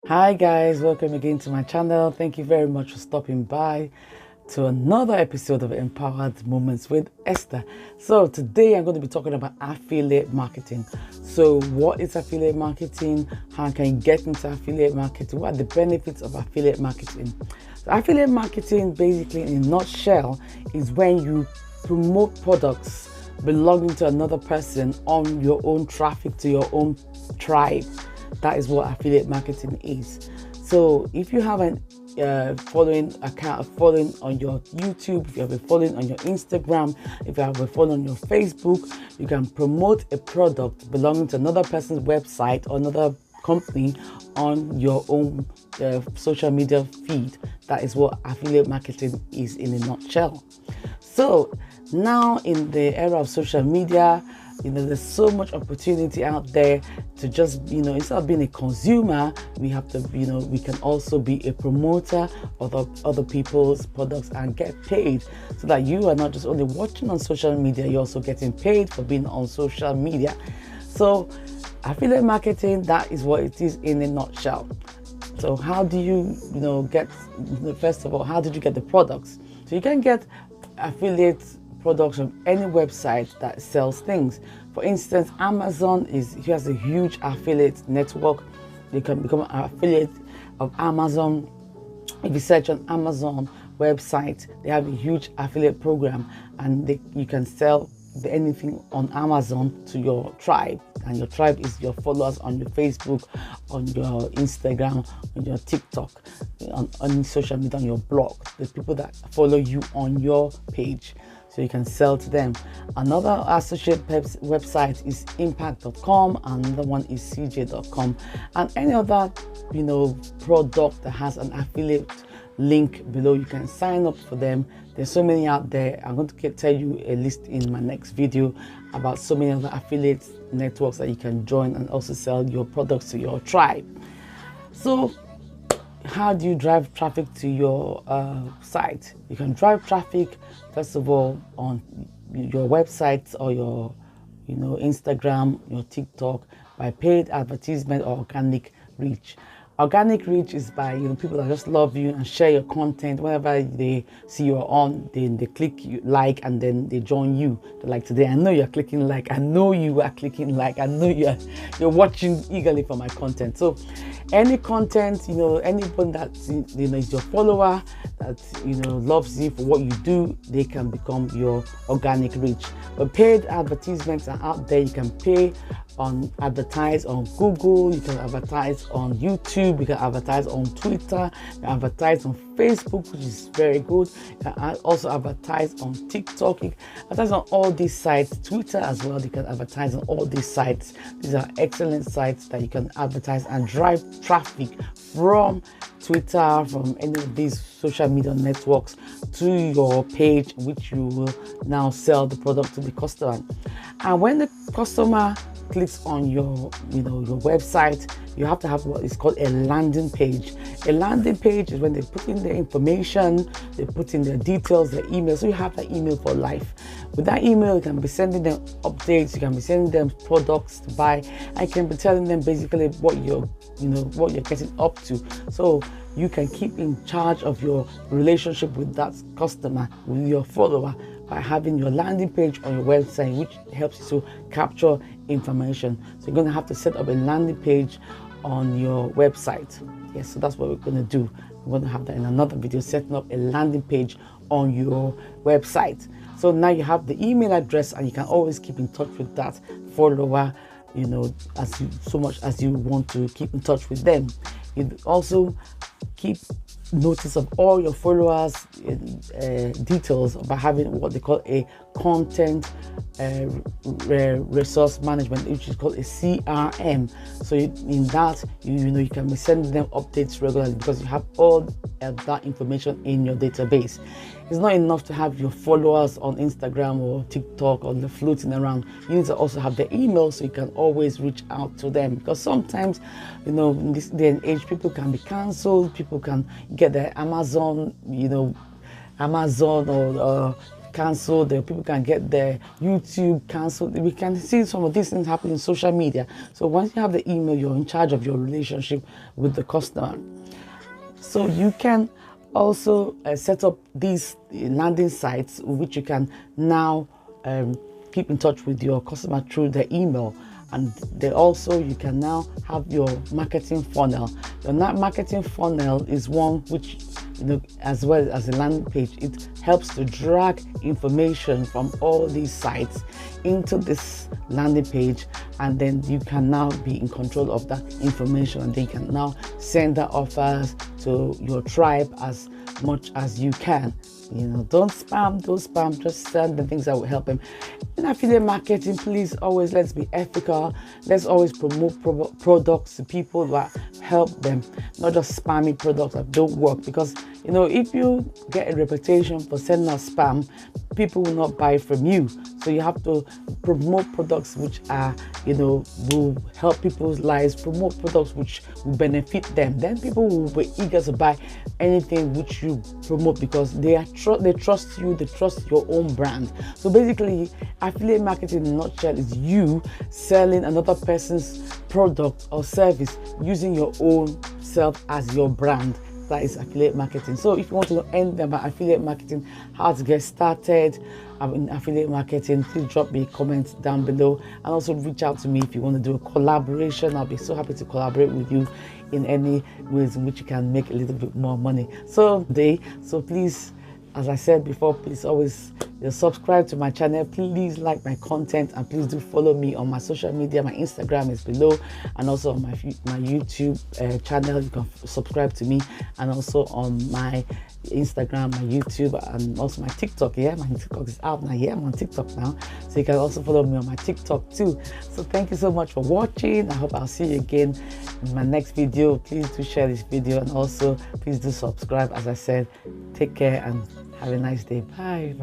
Hi guys, welcome again to my channel. Thank you very much for stopping by to another episode of Empowered Moments with Esther. So today I'm going to be talking about affiliate marketing. So what is affiliate marketing? How can you get into affiliate marketing? What are the benefits of affiliate marketing? So affiliate marketing, basically in a nutshell, is when you promote products belonging to another person on your own traffic to your own tribe. That is what affiliate marketing is. So if you have an following account, following on your YouTube, if you have a following on your Instagram, if you have a following on your Facebook, you can promote a product belonging to another person's website or another company on your own social media feed. That is what affiliate marketing is in a nutshell. So now in the era of social media, there's so much opportunity out there to just, instead of being a consumer, we have to, we can also be a promoter of other people's products and get paid, so that you are not just only watching on social media, you're also getting paid for being on social media. So affiliate marketing, that is what it is in a nutshell. So how do you, first of all, how did you get the products? So you can get affiliate products from any website that sells things. For instance, Amazon has a huge affiliate network. You can become an affiliate of Amazon. If you search on Amazon website, they have a huge affiliate program, and you can sell anything on Amazon to your tribe, and your tribe is your followers on your Facebook, on your Instagram, on your TikTok, on social media, on your blog, the people that follow you on your page. So you can sell to them. Another associate website is impact.com, another one is cj.com, and any other product that has an affiliate link below, you can sign up for them. There's so many out there. I'm going to tell you a list in my next video about so many other affiliate networks that you can join and also sell your products to your tribe. So how do you drive traffic to your site? You can drive traffic, first of all, on your website or your Instagram, your TikTok, by paid advertisement or organic reach. Organic reach is by people that just love you and share your content. Whenever they see you're on, then they click like, and then they join you. They're like, today I know you're clicking like, I know you are clicking like, I know you're watching eagerly for my content. So any content, anyone that is your follower, that loves you for what you do, they can become your organic reach. But paid advertisements are out there. You can pay advertise on Google, you can advertise on YouTube, you can advertise on Twitter, you can advertise on Facebook, which is very good. You can also advertise on TikTok, you can advertise on all these sites, Twitter as well. You can advertise on all these sites. These are excellent sites that you can advertise and drive traffic from Twitter, from any of these social media networks to your page, which you will now sell the product to the customer. And when the customer clicks on your website, you have to have what is called a landing page. A landing page is when they put in their information, they put in their details, their email, so you have that email for life. With that email, you can be sending them updates, you can be sending them products to buy, and you can be telling them basically what you're getting up to, so you can keep in charge of your relationship with that customer, with your follower, by having your landing page on your website, which helps you to capture information. So you're going to have to set up a landing page on your website. Yes, so that's what we're going to do. We're going to have that in another video, setting up a landing page on your website. So now you have the email address, and you can always keep in touch with that follower, so much as you want to keep in touch with them. You also keep notice of all your followers details by having what they call a content resource management, which is called a CRM. So in that, you can be sending them updates regularly, because you have all that information in your database. It's not enough to have your followers on Instagram or TikTok or the floating around. You need to also have their email, so you can always reach out to them, because sometimes in this day and age, people can be cancelled, people can get their Amazon or cancelled, people can get their YouTube cancelled. We can see some of these things happen in social media. So once you have the email, you're in charge of your relationship with the customer. So you can also set up these landing sites, which you can now keep in touch with your customer through the email. And then also you can now have your marketing funnel. Your marketing funnel is one which, as well as a landing page, it helps to drag information from all these sites into this landing page, and then you can now be in control of that information, and then you can now send the offers to your tribe as much as you can. Don't spam, just send the things that will help them. In affiliate marketing, please always, let's be ethical. Let's always promote products to people that help them, not just spammy products that don't work. Because if you get a reputation for sending out spam, people will not buy from you. So you have to promote products which are, will help people's lives, promote products which will benefit them. Then people will be eager to buy anything which you promote, because they trust you, they trust your own brand. So basically, affiliate marketing in a nutshell is you selling another person's product or service using your own self as your brand. That is affiliate marketing. So if you want to know anything about affiliate marketing, how to get started in affiliate marketing, please drop me a comment down below, and also reach out to me if you want to do a collaboration. I'll be so happy to collaborate with you in any ways in which you can make a little bit more money. So please, as I said before, please always subscribe to my channel. Please like my content, and please do follow me on my social media. My Instagram is below, and also on my YouTube channel. You can subscribe to me, and also on my Instagram, my YouTube, and also my TikTok. My TikTok is out now. I'm on TikTok now, so you can also follow me on my TikTok too. So thank you so much for watching. I hope I'll see you again in my next video. Please do share this video, and also please do subscribe. As I said, take care and have a nice day. Bye.